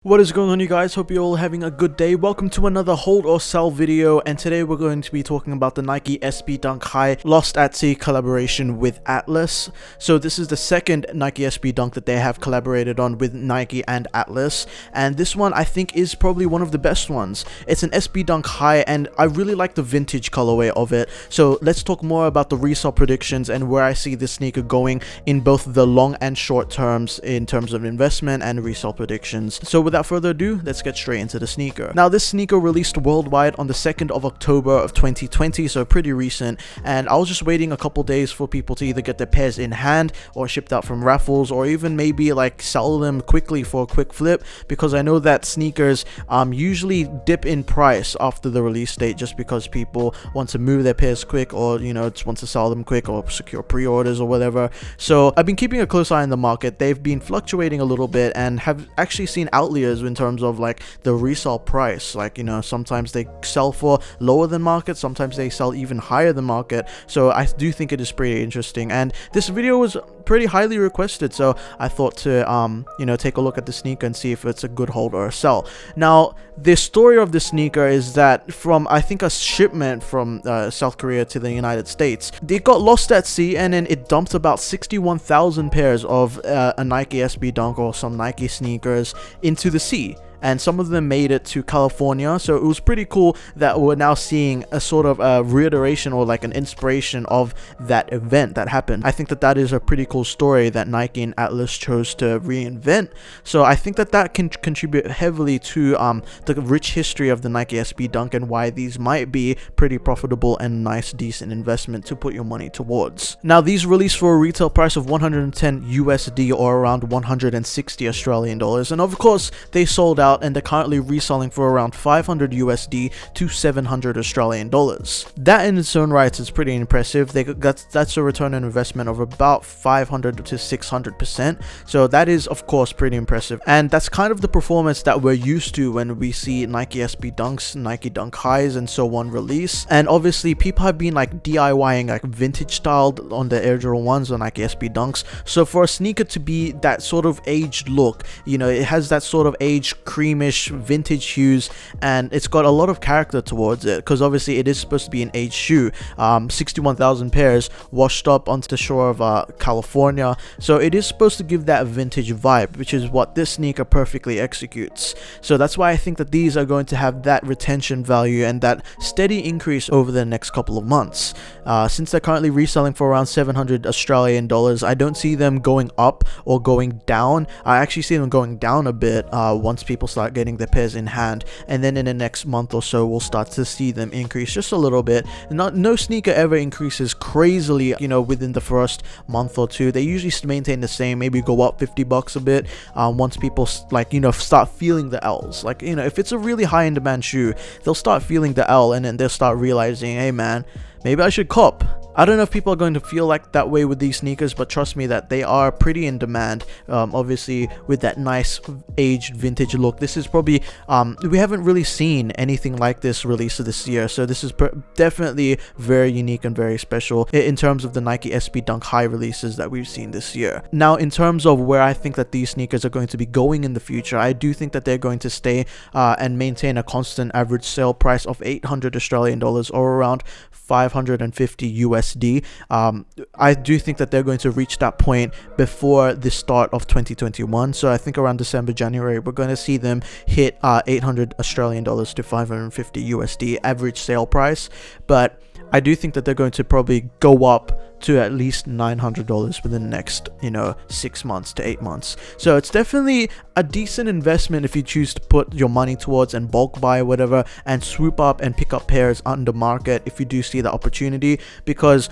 What is going on, you guys? Hope you're all having a good day. Welcome to another hold or sell video, and today we're going to be talking about the Nike SB Dunk High Lost at Sea collaboration with Atlas. So this is the second Nike SB Dunk that they have collaborated on with Nike and Atlas, and this one I think is probably one of the best ones. It's an SB Dunk High, and I really like the vintage colorway of it. So let's talk more about the resale predictions and where I see this sneaker going in both the long and short terms in terms of investment and resale predictions. So without further ado, let's get straight into the sneaker. Now, this sneaker released worldwide on the 2nd of October of 2020, so pretty recent, and I was just waiting a couple days for people to either get their pairs in hand or shipped out from raffles, or even maybe like sell them quickly for a quick flip, because I know that sneakers usually dip in price after the release date just because people want to move their pairs quick, or just want to sell them quick or secure pre-orders or whatever. So I've been keeping a close eye on the market. They've been fluctuating a little bit and have actually seen outliers in terms of like the resale price. Like, sometimes they sell for lower than market, sometimes they sell even higher than market. So I do think it is pretty interesting, and this video was pretty highly requested, so I thought to take a look at the sneaker and see if it's a good hold or a sell. Now, the story of the sneaker is that from, I think, a shipment from South Korea to the United States, it got lost at sea, and then it dumped about 61,000 pairs of a Nike SB Dunk or some Nike sneakers into the sea. And some of them made it to California, so it was pretty cool that we're now seeing a sort of a reiteration or like an inspiration of that event that happened. I think that that is a pretty cool story that Nike and Atlas chose to reinvent, so I think that that can contribute heavily to the rich history of the Nike SB Dunk and why these might be pretty profitable and nice, decent investment to put your money towards. Now, these released for a retail price of 110 USD or around 160 Australian dollars, and of course they sold out, and they're currently reselling for around 500 USD to 700 Australian dollars. That in its own right is pretty impressive. That's a return on investment of about 500 to 600%. So that is of course pretty impressive, and that's kind of the performance that we're used to when we see Nike SB Dunks, Nike Dunk Highs, and so on release. And obviously people have been like DIYing like vintage styled on the Air Jordan 1s or Nike SB Dunks. So for a sneaker to be that sort of aged look, it has that sort of aged creamish vintage hues, and it's got a lot of character towards it, because obviously it is supposed to be an aged shoe. 61,000 pairs washed up onto the shore of California, so it is supposed to give that vintage vibe, which is what this sneaker perfectly executes. So that's why I think that these are going to have that retention value and that steady increase over the next couple of months. Since they're currently reselling for around 700 Australian dollars, I don't see them going up or going down. I actually see them going down a bit once people start getting their pairs in hand, and then in the next month or so we'll start to see them increase just a little bit. No sneaker ever increases crazily within the first month or two. They usually maintain the same, maybe go up 50 bucks a bit once people start feeling the L's. Like, if it's a really high in demand shoe, they'll start feeling the L, and then they'll start realizing, hey man, maybe I should cop. I don't know if people are going to feel like that way with these sneakers, but trust me that they are pretty in demand. Obviously with that nice aged vintage look, this is probably we haven't really seen anything like this released this year, so this is definitely very unique and very special in terms of the Nike SB Dunk High releases that we've seen this year. Now, in terms of where I think that these sneakers are going to be going in the future, I do think that they're going to stay and maintain a constant average sale price of 800 Australian dollars or around 550 USD. I do think that they're going to reach that point before the start of 2021. So I think around December, January, we're going to see them hit 800 Australian dollars to 550 USD average sale price. But I do think that they're going to probably go up to at least $900 within the next 6 months to 8 months. So it's definitely a decent investment if you choose to put your money towards and bulk buy whatever and swoop up and pick up pairs under market if you do see the opportunity, because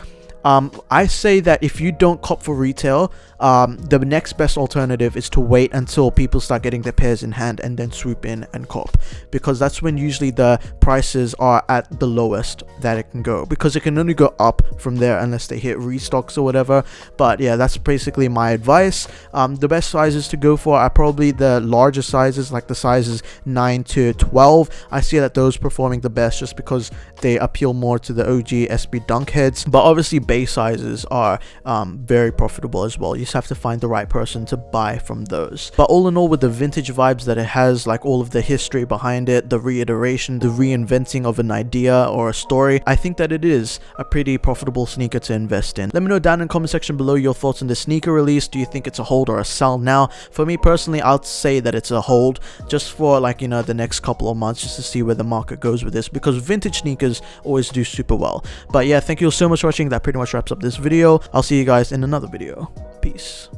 I say that if you don't cop for retail, the next best alternative is to wait until people start getting their pairs in hand and then swoop in and cop, because that's when usually the prices are at the lowest that it can go, because it can only go up from there unless they hit restocks or whatever. But yeah, that's basically my advice. The best sizes to go for are probably the larger sizes, like the sizes 9 to 12. I see that those performing the best just because they appeal more to the OG SB Dunk heads, but obviously base sizes are very profitable as well. You just have to find the right person to buy from those. But all in all, with the vintage vibes that it has, like all of the history behind it, the reiteration, the reinventing of an idea or a story, I think that it is a pretty profitable sneaker to invest in. Let me know down in the comment section below your thoughts on the sneaker release. Do you think it's a hold or a sell now? For me personally, I'll say that it's a hold, just for like, you know, the next couple of months, just to see where the market goes with this, because vintage sneakers always do super well. But yeah, thank you so much for watching. That pretty much wraps up this video. I'll see you guys in another video. Peace.